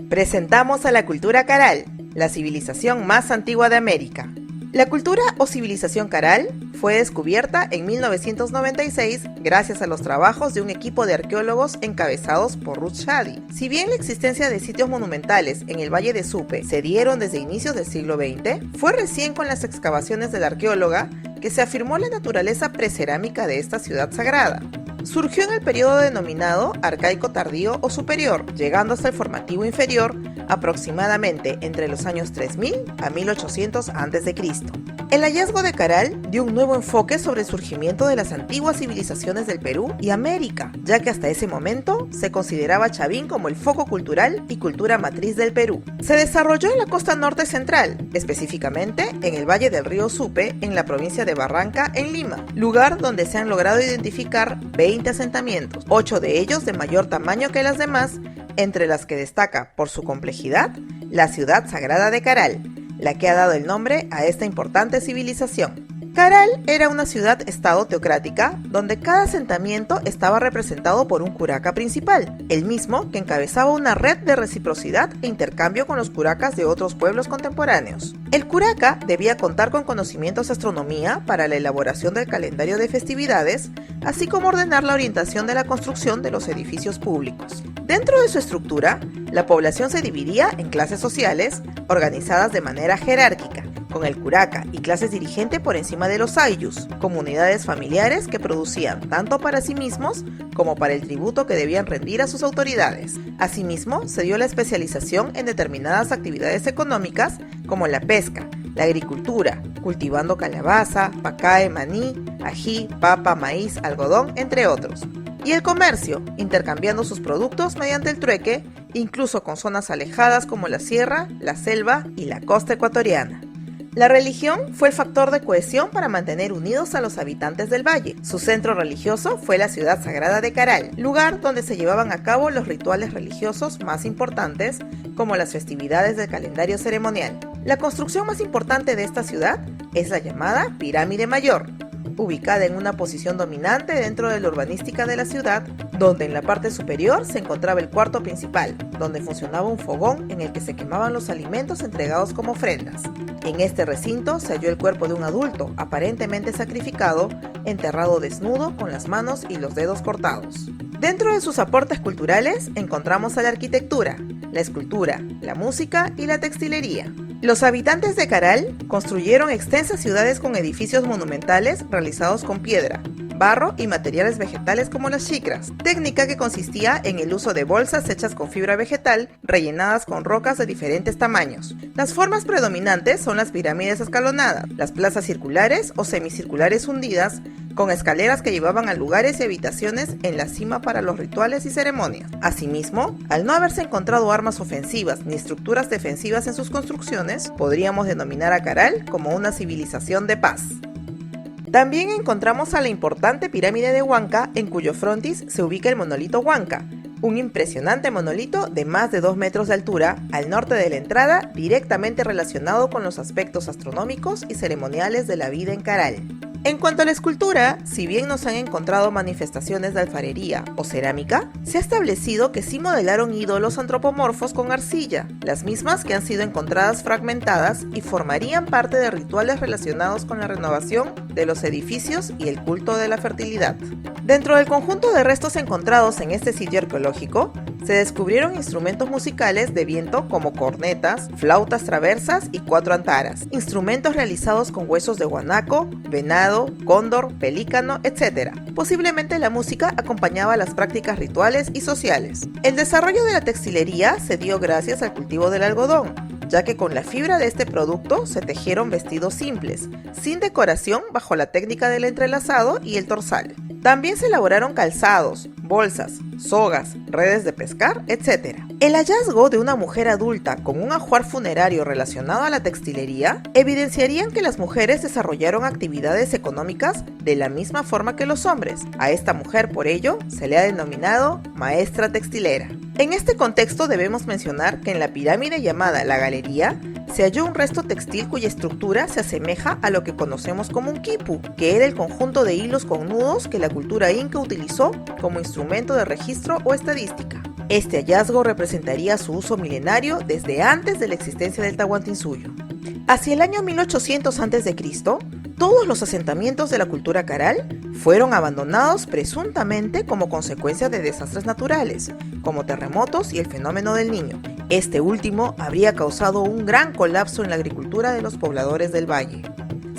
Presentamos a la cultura Caral, la civilización más antigua de América. La cultura o civilización Caral fue descubierta en 1996 gracias a los trabajos de un equipo de arqueólogos encabezados por Ruth Shady. Si bien la existencia de sitios monumentales en el Valle de Supe se dieron desde inicios del siglo XX, fue recién con las excavaciones de la arqueóloga que se afirmó la naturaleza precerámica de esta ciudad sagrada. Surgió en el periodo denominado Arcaico Tardío o Superior, llegando hasta el Formativo Inferior aproximadamente entre los años 3000 a 1800 a.C. El hallazgo de Caral dio un nuevo enfoque sobre el surgimiento de las antiguas civilizaciones del Perú y América, ya que hasta ese momento se consideraba Chavín como el foco cultural y cultura matriz del Perú. Se desarrolló en la costa norte central, específicamente en el Valle del Río Supe, en la provincia de Barranca, en Lima, lugar donde se han logrado identificar 20 asentamientos, 8 de ellos de mayor tamaño que las demás, entre las que destaca por su complejidad la ciudad sagrada de Caral, la que ha dado el nombre a esta importante civilización. Caral era una ciudad-estado teocrática donde cada asentamiento estaba representado por un curaca principal, el mismo que encabezaba una red de reciprocidad e intercambio con los curacas de otros pueblos contemporáneos. El curaca debía contar con conocimientos de astronomía para la elaboración del calendario de festividades, así como ordenar la orientación de la construcción de los edificios públicos. Dentro de su estructura, la población se dividía en clases sociales, organizadas de manera jerárquica, con el curaca y clases dirigente por encima de los ayllus, comunidades familiares que producían tanto para sí mismos como para el tributo que debían rendir a sus autoridades. Asimismo, se dio la especialización en determinadas actividades económicas como la pesca, la agricultura, cultivando calabaza, pacae, maní, ají, papa, maíz, algodón, entre otros. Y el comercio, intercambiando sus productos mediante el trueque, incluso con zonas alejadas como la sierra, la selva y la costa ecuatoriana. La religión fue el factor de cohesión para mantener unidos a los habitantes del valle. Su centro religioso fue la ciudad sagrada de Caral, lugar donde se llevaban a cabo los rituales religiosos más importantes, como las festividades del calendario ceremonial. La construcción más importante de esta ciudad es la llamada Pirámide Mayor, ubicada en una posición dominante dentro de la urbanística de la ciudad, donde en la parte superior se encontraba el cuarto principal, donde funcionaba un fogón en el que se quemaban los alimentos entregados como ofrendas. En este recinto se halló el cuerpo de un adulto, aparentemente sacrificado, enterrado desnudo con las manos y los dedos cortados. Dentro de sus aportes culturales encontramos a la arquitectura, la escultura, la música y la textilería. Los habitantes de Caral construyeron extensas ciudades con edificios monumentales realizados con piedra, barro y materiales vegetales como las chicras, técnica que consistía en el uso de bolsas hechas con fibra vegetal rellenadas con rocas de diferentes tamaños. Las formas predominantes son las pirámides escalonadas, las plazas circulares o semicirculares hundidas, con escaleras que llevaban a lugares y habitaciones en la cima para los rituales y ceremonias. Asimismo, al no haberse encontrado armas ofensivas ni estructuras defensivas en sus construcciones, podríamos denominar a Caral como una civilización de paz. También encontramos a la importante pirámide de Huanca, en cuyo frontis se ubica el monolito Huanca, un impresionante monolito de más de 2 metros de altura, al norte de la entrada, directamente relacionado con los aspectos astronómicos y ceremoniales de la vida en Caral. En cuanto a la escultura, si bien no se han encontrado manifestaciones de alfarería o cerámica, se ha establecido que sí modelaron ídolos antropomorfos con arcilla, las mismas que han sido encontradas fragmentadas y formarían parte de rituales relacionados con la renovación de los edificios y el culto de la fertilidad. Dentro del conjunto de restos encontrados en este sitio arqueológico, se descubrieron instrumentos musicales de viento como cornetas, flautas traversas y 4 antaras, instrumentos realizados con huesos de guanaco, venado, cóndor, pelícano, etc. Posiblemente la música acompañaba las prácticas rituales y sociales. El desarrollo de la textilería se dio gracias al cultivo del algodón, ya que con la fibra de este producto se tejieron vestidos simples, sin decoración bajo la técnica del entrelazado y el torsal. También se elaboraron calzados, bolsas, sogas, redes de pescar, etc. El hallazgo de una mujer adulta con un ajuar funerario relacionado a la textilería evidenciarían que las mujeres desarrollaron actividades económicas de la misma forma que los hombres. A esta mujer, por ello, se le ha denominado maestra textilera. En este contexto debemos mencionar que en la pirámide llamada la Galería se halló un resto textil cuya estructura se asemeja a lo que conocemos como un quipu, que era el conjunto de hilos con nudos que la cultura inca utilizó como instrumento de registro o estadística. Este hallazgo representaría su uso milenario desde antes de la existencia del Tahuantinsuyo. Hacia el año 1800 a.C., todos los asentamientos de la cultura caral fueron abandonados presuntamente como consecuencia de desastres naturales, como terremotos y el fenómeno del Niño. Este último habría causado un gran colapso en la agricultura de los pobladores del valle.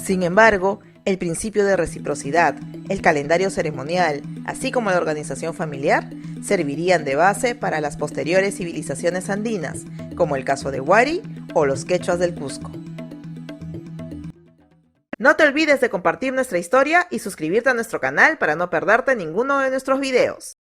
Sin embargo, el principio de reciprocidad, el calendario ceremonial, así como la organización familiar, servirían de base para las posteriores civilizaciones andinas, como el caso de Huari o los quechuas del Cusco. No te olvides de compartir nuestra historia y suscribirte a nuestro canal para no perderte ninguno de nuestros videos.